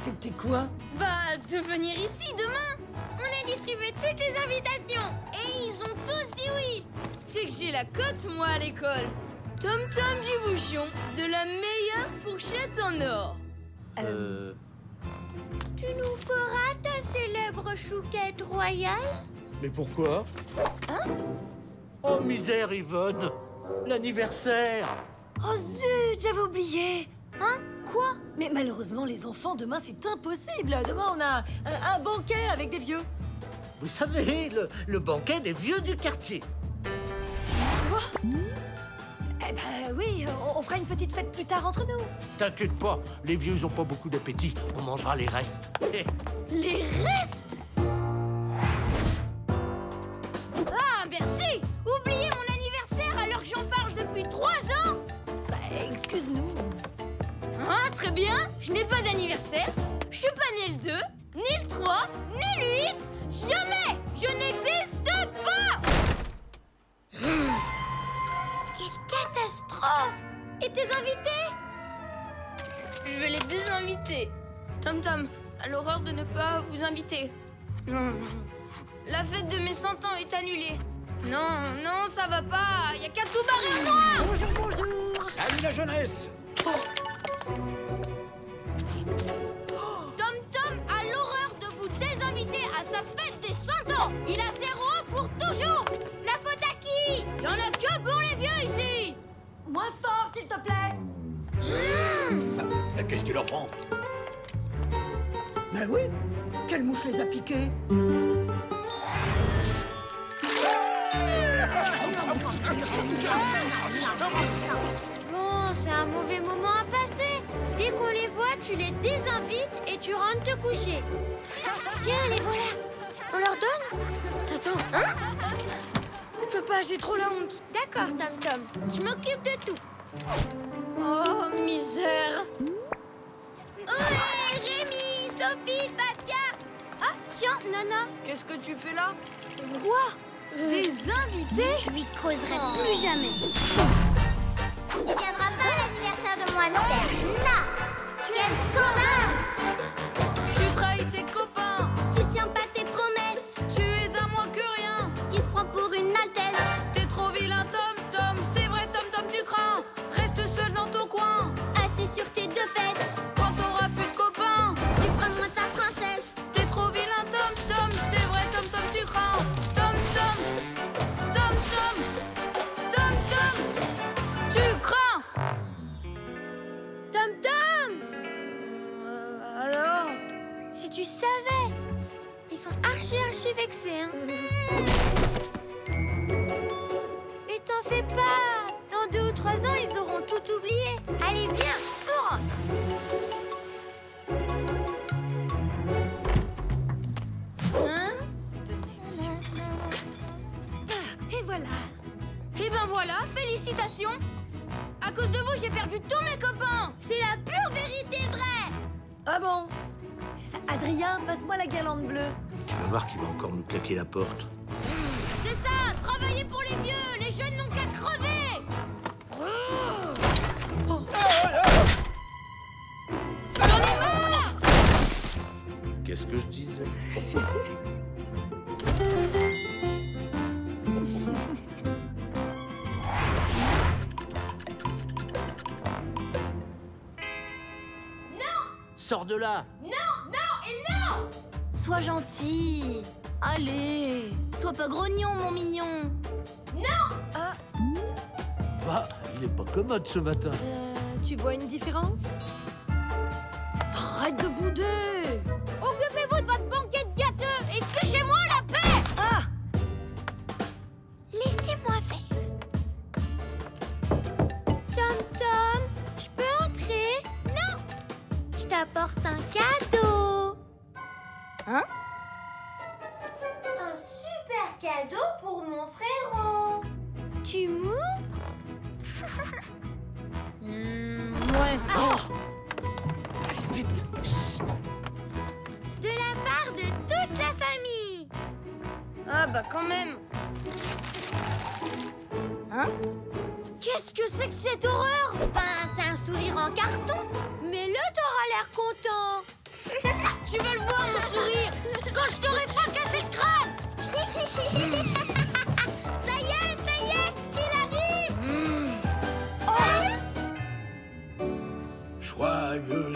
Accepter quoi? Bah, de venir ici demain. On a distribué toutes les invitations et ils ont tous dit oui. C'est que j'ai la cote, moi, à l'école. Tom Tom du Bouchon, de la meilleure fourchette en or. Tu nous feras ta célèbre chouquette royale? Mais pourquoi? Hein? Oh, misère, Yvonne! L'anniversaire! Oh zut, j'avais oublié. Hein? Quoi? Mais malheureusement, les enfants, demain, c'est impossible. Demain, on a un banquet avec des vieux. Vous savez, le banquet des vieux du quartier. Eh ben oui, on fera une petite fête plus tard entre nous. T'inquiète pas, les vieux ils ont pas beaucoup d'appétit. On mangera les restes. Les restes? Ah, merci! Oubliez mon anniversaire alors que j'en parle depuis 3 ans? Bah, excuse-nous. Ah, très bien. Je n'ai pas d'anniversaire. Je suis pas né le 2, ni le 3, ni le 8. Jamais! Je n'existe pas! Quelle catastrophe! Et tes invités? Je vais les désinviter. Tom Tom, à l'horreur de ne pas vous inviter. Non. La fête de mes 100 ans est annulée. Non, non, ça va pas. Y a qu'à tout barrer en noir. Bonjour, bonjour. Salut la jeunesse! Tom Tom a l'horreur de vous désinviter à sa fête des 100 ans. Il a 0 ans pour toujours. La faute à qui? Y en a que pour les vieux ici. Moins fort, s'il te plaît. Qu'est-ce qui leur prend? Ben oui, quelle mouche les a piqués? Bon, c'est un mauvais moment à passer. Dès qu'on les voit, tu les désinvites et tu rentres te coucher. Tiens, les voilà. On leur donne? Attends, hein? Je peux pas, j'ai trop la honte. D'accord, Tom Tom. Je m'occupe de tout. Oh, misère. Ohé, Rémi, Sophie, Fatia. Ah, tiens, Nana. Qu'est-ce que tu fais là? Quoi? Des invités? Je lui causerai plus jamais. Il viendra pas à l'anniversaire de Monster. Non! Quel scandale! Tu trahis tes copains. Tu tiens pas tes promesses. Tu es à moins que rien. Qui se prend pour une altesse? T'es trop vilain, Tom Tom. C'est vrai, Tom Tom, tu crains. Reste seul dans ton coin. Assis sur tes 2 fesses. Quand t'auras plus de copains. Tu feras moins ta princesse. T'es trop vilain, Tom Tom. C'est vrai, Tom Tom, tu crains. Tom Tom. Tom Tom. Tom Tom. Tu crains. Tom Tom! Alors? Si tu savais, ils sont archi vexés, hein. Mais t'en fais pas. Dans 2 ou 3 ans, ils auront tout oublié. Allez, viens, on rentre. Hein? Et voilà. Et ben voilà, félicitations. À cause de vous, j'ai perdu tous mes copains. C'est la pure vérité vraie. Ah bon? Adrien, passe-moi la guirlande bleue. Tu vas voir qu'il va encore nous claquer la porte. C'est ça, travailler pour les vieux. Les jeunes n'ont qu'à crever. J'en ai marre. Qu'est-ce que je disais? Sors de là! Non, non et non. Sois gentil. Allez, sois pas grognon, mon mignon. Non. Bah, il est pas commode ce matin. Tu vois une différence? Arrête de bouder! Occupez-vous de votre banquet de gâteux et fichez-moi la paix. Ah! Laissez-moi faire. Tom Tom, je peux entrer? Non. Je t'apporte un cadeau. Hein? Un super cadeau pour mon frérot. Tu m'ouvres? Ouais. Allez, vite! De la part de toute la famille. Ah bah quand même. Hein? Qu'est-ce que c'est que cette horreur? Ben, c'est un sourire en carton. Mais le t'auras l'air content. Tu vas le voir, mon sourire, quand je t'aurai fracassé le crâne. Ça y est, il arrive. Joyeux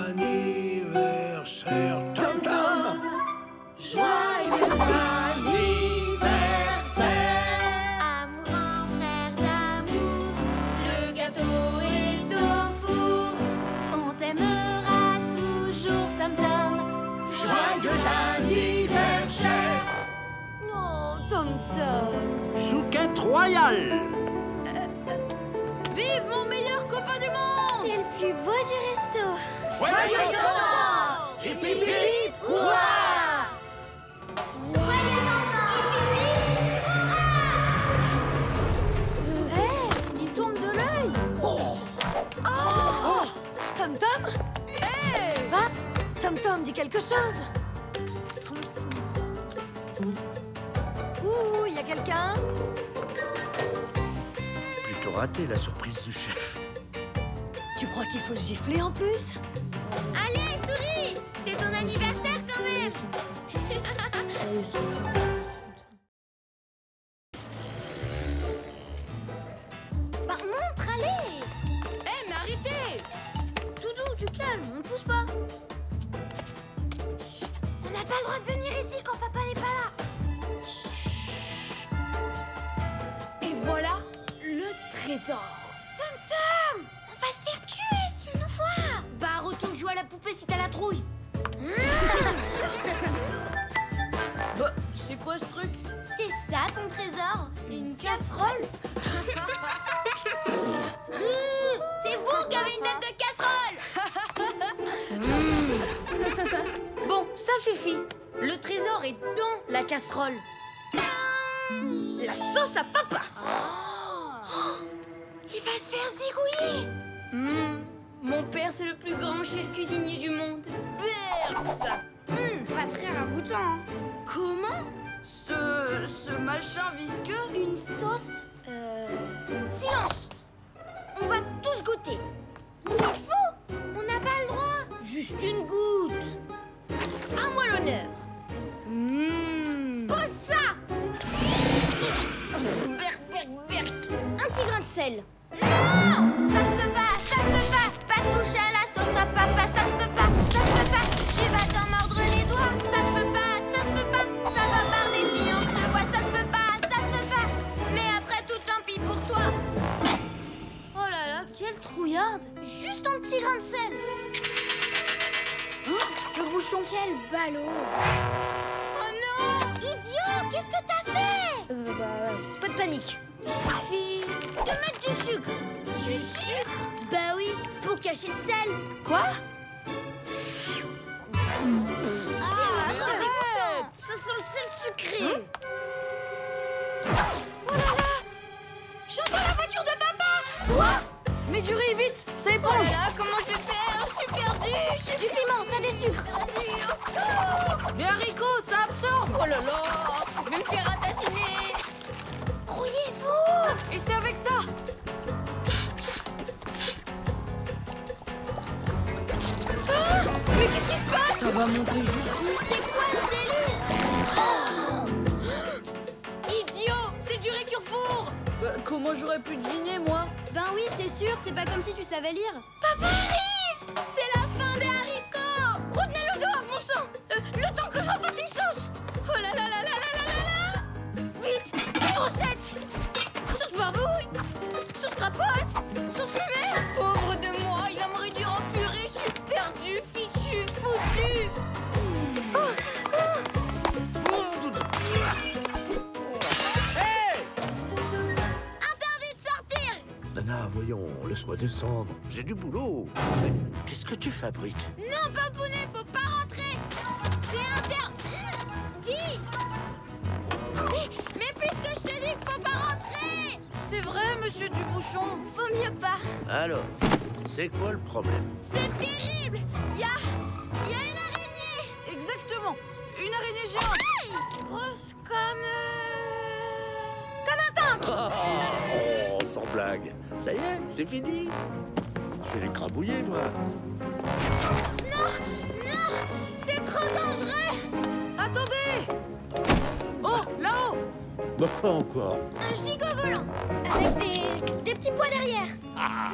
anniversaire, Tom Tom. Joyeux À mon grand frère d'amour, le gâteau est au four. On t'aimera toujours, Tom Tom. Joyeux anniversaire. Non, Tom Tom. Chouquette royale. Vive mon meilleur copain du monde! T'es le plus beau du resto. Joyeux anniversaire. Hip hip hip. Hurrah. Joyeux enfant. Hey, il tourne de l'œil. Oh, Tom Tom. Hey! Ça va? Tom Tom dit quelque chose. Ouh, il y a quelqu'un? Plutôt raté la surprise du chef. Tu crois qu'il faut le gifler en plus? Allez, souris! C'est ton anniversaire quand même! Bah, montre, allez! Eh, mais arrêtez! Tout doux, du calme, on ne pousse pas. Chut, on n'a pas le droit de venir ici quand papa n'est pas là. Chut. Et voilà le trésor. Tom Tom! On va se faire tuer s'il nous voit! Bah, retourne jouer à la poupée si t'as la trouille! Bah, c'est quoi ce truc? C'est ça ton trésor? Une casserole? C'est vous qui avez une tête de casserole! Bon, ça suffit. Le trésor est dans la casserole. La sauce à papa! Il va se faire zigouiller! Mon père, c'est le plus grand chef cuisinier du monde. Ça pue! Pas très ragoûtant, hein. Comment? Ce machin visqueux? Une sauce? Silence! On va tous goûter. T'es fou! On n'a pas le droit. Juste une goutte. À moi l'honneur. Pose ça! Berk, berk, berk. Un petit grain de sel. Non! Ça se peut pas, ça se peut pas. Pas toucher à la sauce à papa, ça se peut pas, ça se peut pas. Tu vas t'en mordre les doigts, ça se peut pas, ça se peut pas. Ça va barder si on te voit, ça se peut pas, ça se peut pas. Mais après tout, tant pis pour toi. Oh là là, quelle trouillarde. Juste un petit grain de sel. Le bouchon. Quel ballot. Oh non! Idiot, qu'est-ce que t'as fait? Pas de panique. Il suffit de mettre du sucre. Du sucre? Bah oui, pour cacher le sel. Quoi? Ah, c'est dégoûtant. Ça sent le sel sucré. Oh là là! J'entends la voiture de papa. Quoi? Mais du riz, vite, ça éponge. Oh là là, comment je vais faire? Je suis perdue. Du piment, ça désucre. Des haricots, ça absorbe. Oh là là, je vais me faire ratatiner. Grouillez-vous. Et c'est avec ça. Ah, mais qu'est-ce qui se passe? Ça va monter jusqu'où? C'est quoi ce délire? Idiot, c'est du Récurfour. Comment j'aurais pu deviner, moi? Ben oui, c'est sûr, c'est pas comme si tu savais lire. Papa arrive! C'est la fin des haricots! Retenez-le dehors, mon sang! Le temps que j'en fasse une sauce! Oh là là là là là là là là! Vite! Une recette! Sauce barbouille! Sauce crapote! Sauce mémère! Pauvre de moi, il va me réduire en purée, je suis perdu, fichu, foutu! Interdit de sortir! Nana, voyons, laisse-moi descendre. J'ai du boulot. Mais qu'est-ce que tu fabriques? Non, Papounet, faut pas rentrer! C'est interdit! Mais puisque je te dis qu'il faut pas rentrer! C'est vrai, monsieur Dubouchon. Faut mieux pas. Alors, c'est quoi le problème? C'est terrible! Il y a une araignée! Exactement! Une araignée géante! Grosse comme un tank! Oh, sans blague. Ça y est, c'est fini. Je vais les crabouiller, moi. Non! Non! trop dangereux! Attendez! Oh, là-haut! Bah quoi encore? Un gigot volant! Avec des petits poids derrière! Ah!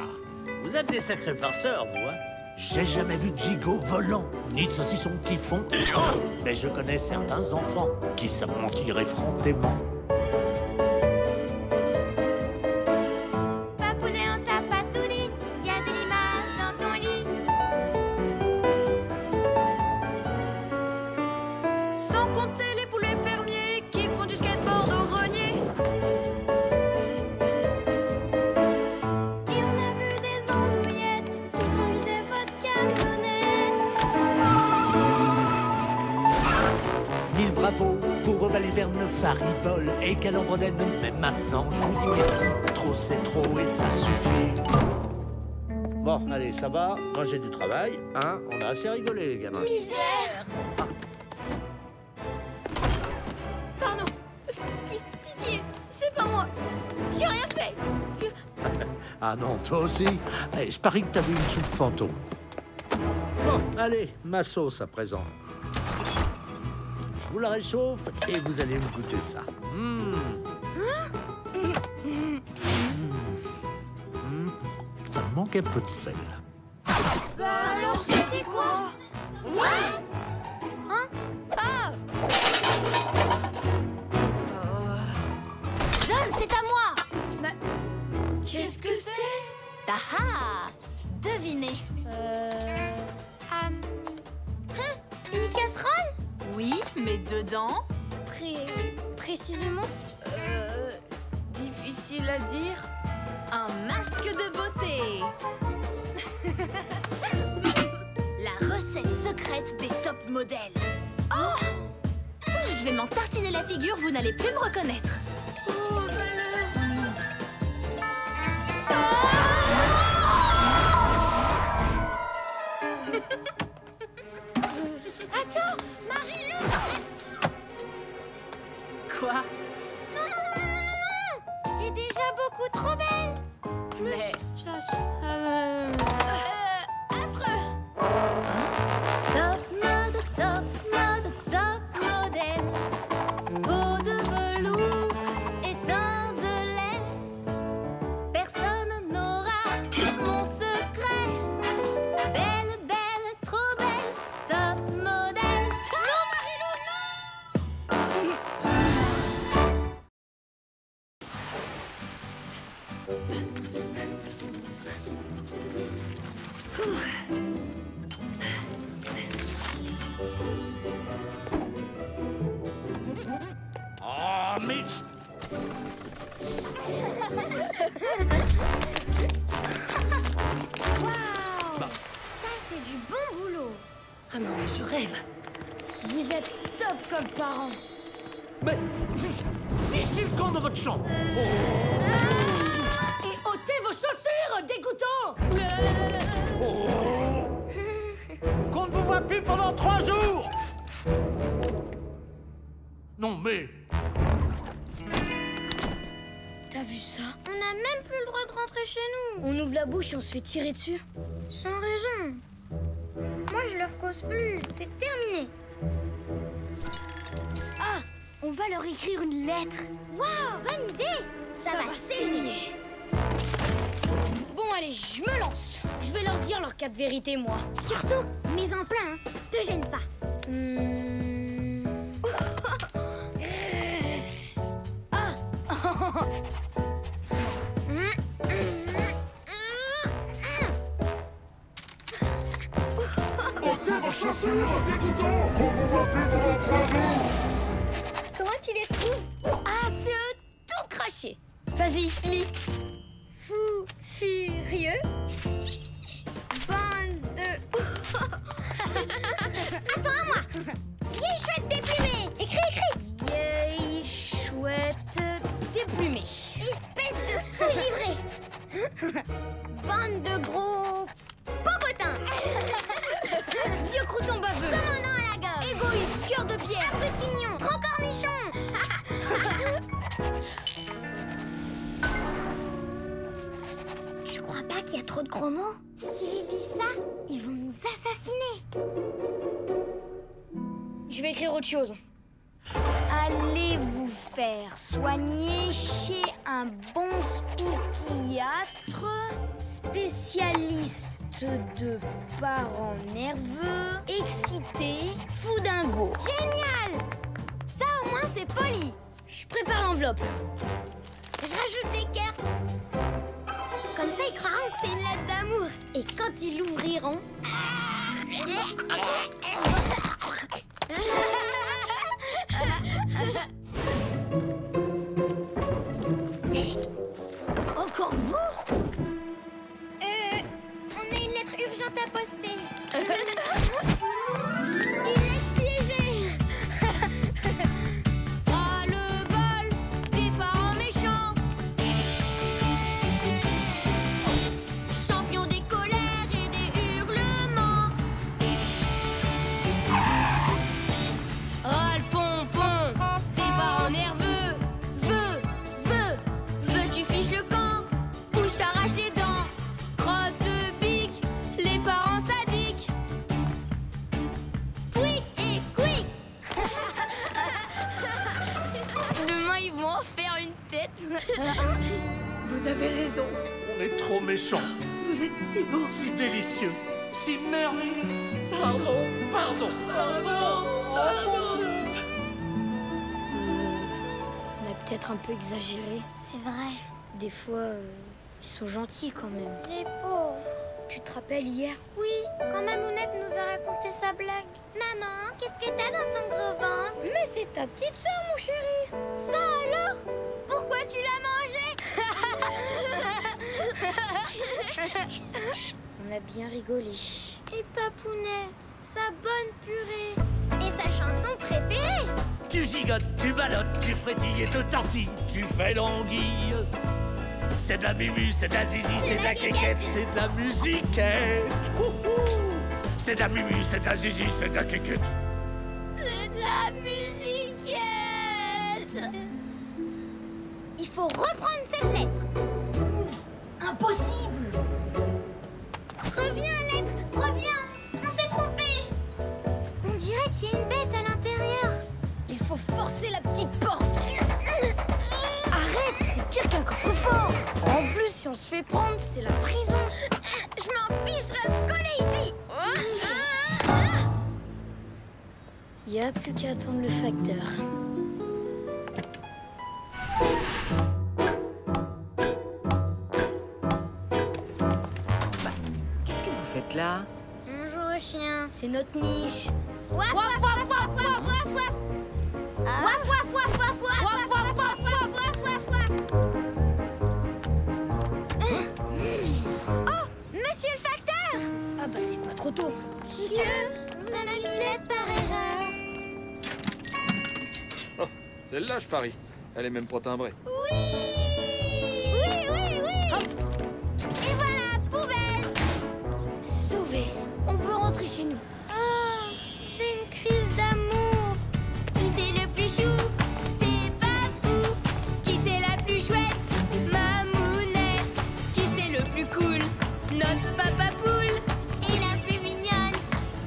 Vous êtes des sacrés farceurs, vous, hein? J'ai jamais vu de gigot volant, ni de saucisson qui font. Mais je connais certains enfants qui savent mentir effrontément. Papounet, on t'a pas tout dit. Y a des limaces dans ton lit. Sans compter les poulets fermiers qui font du skateboard au grenier. Et on a vu des andouillettes qui conduisaient votre camionnette. Mille bravos pour vos balivernes fariboles et calembredaines. Mais maintenant, je vous dis merci. Trop, c'est trop et ça suffit. Bon, allez, ça va. Moi, j'ai du travail. Hein? On a assez rigolé, les gamins. Misère! Pardon. Pitié, c'est pas moi. J'ai rien fait. Ah non, toi aussi? Allez, je parie que t'as vu une soupe fantôme. Bon, allez, ma sauce à présent. Je vous la réchauffe et vous allez me goûter ça. Ça me manque un peu de sel. Bah alors, c'était quoi? Hein? Ah! Donne, c'est à moi! Mais qu'est-ce que c'est? Ah! Devinez. Une casserole? Oui, mais dedans? Précisément? Difficile à dire. Un masque de beauté. La recette secrète des top modèles. Oh! Je vais m'en tartiner la figure, vous n'allez plus me reconnaître. Oh, malheur. Attends, Marie-Lou! Quoi? T'es déjà beaucoup trop belle! Mais... Affreux! Top mode, top modèle. Peau de velours et teint de lait. Personne n'aura mon secret. Belle, belle, trop belle, top modèle. Non, Marie-Lou, non! Oh, mais... Waouh! Ça, c'est du bon boulot. Ah non, mais je rêve. Vous êtes top comme parents. Mais... Ici le camp de votre chambre. Et ôtez vos chaussures, dégoûtant! Qu'on ne vous voit plus pendant 3 jours. Non, mais... T'as vu ça? On n'a même plus le droit de rentrer chez nous. On ouvre la bouche et on se fait tirer dessus. Sans raison. Moi, je leur cause plus. C'est terminé. Ah! On va leur écrire une lettre. Waouh! Bonne idée! Ça va saigner. Bon, allez, je me lance. Je vais leur dire leur 4 vérités, moi. Surtout, mise en plein, hein. Te gêne pas. Ah! Ôtez vos chaussures, dégoûtant, qu'on vous voit plus pendant 3 jours. Comment tu les trouves? Ah, c'est tout craché. Vas-y, lis. Fou furieux. Bande de... Attends, à moi. Vieille chouette déplumée. Écris. Vieille chouette déplumée. Espèce de fou givré. Bande de gros popotins. Vieux crouton baveux. Commandant à la gorge. Égoïste, cœur de pierre. Abrutignon. Trop cornichon. Tu crois pas qu'il y a trop de gros mots? S'ils lisent ça, ils vont nous assassiner. vais écrire autre chose. Allez vous faire soigner chez un bon psychiatre, spécialiste de parents nerveux, excités, fous dingo. Génial! Ça, au moins, c'est poli. Je prépare l'enveloppe. Je rajoute des cœurs. Comme ça, ils croiront que c'est une lettre d'amour. Et quand ils l'ouvriront... Chut. Encore vous? On a une lettre urgente à poster. Une lettre piégée. Ah, le bol des parents méchants. Champion des colères et des hurlements. Ah, le pompon des parents nerveux. Veux, tu fiches le camp. Ou je t'arrache les dents. Crotte de bique, les parents sadiques. Quick et quick. Demain, ils vont en faire une tête. Vous avez raison. On est trop méchants, Vous êtes si beau. si délicieux, si merveilleux. Pardon, pardon, pardon, pardon. On a peut-être un peu exagéré. C'est vrai. Des fois, ils sont gentils quand même. Les pauvres. Tu te rappelles hier? Oui, quand Mamounette nous a raconté sa blague. Maman, qu'est-ce que t'as dans ton gros ventre? Mais c'est ta petite sœur, mon chéri. Ça alors? Pourquoi tu l'as mangé? On a bien rigolé. Et Papounet, sa bonne purée. Et sa chanson préférée. Tu gigotes, tu ballottes, tu frétilles et te tortilles, tu fais l'anguille. C'est de la mumu, c'est de la zizi, c'est de la quéquette, c'est de la musiquette. C'est de la mumu, c'est de la zizi, c'est de la quéquette. C'est de la musiquette. Il faut reprendre cette lettre. Impossible! Reviens, lettre, reviens. On s'est trompé. On dirait qu'il y a une bête à l'intérieur. Il faut forcer la petite porte. Arrête, c'est pire qu'un coffre-fort. En plus, si on se fait prendre, c'est la prison. Je m'en fiche, je reste collée ici. Il n'y a plus qu'à attendre le facteur. Qu'est-ce que vous faites là? Bonjour, chien. C'est notre niche. Waf, waf, waf, waf, waf, waf, waf. Waf, waf, waf, waf, waf, waf, waf, waf, waf, waf, waf, waf. Oh, monsieur le facteur! Ah bah c'est pas trop tôt. Monsieur, on a mis lettre par erreur. Oh, celle-là, je parie. Elle est même pas timbrée. Oui! Oui, oui, oui! Et voilà, poubelle! Sauvé. On peut rentrer chez nous. Oh, c'est une crise d'amour. Qui c'est le plus chou? C'est Papou. Qui c'est la plus chouette? Mamounette. Qui c'est le plus cool? Notre papa poule. Et la plus mignonne,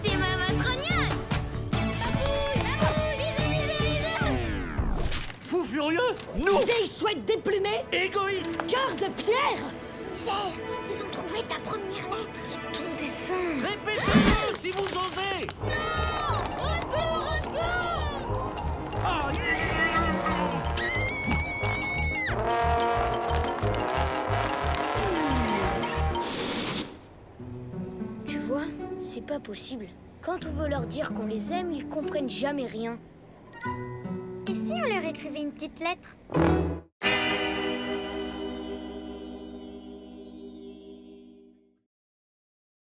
c'est Maman Trognonne. Papouille, papouille, bisous, bisous, bisous. Fou furieux, nous, Des chouettes déplumées, égoïstes. cœur de pierre. Misère, ils ont trouvé ta première lettre. Ton dessin. Répétez-le si vous osez. Non! Au secours, au secours! Ah, Tu vois, c'est pas possible. Quand on veut leur dire qu'on les aime, ils comprennent jamais rien. Et si on leur écrivait une petite lettre?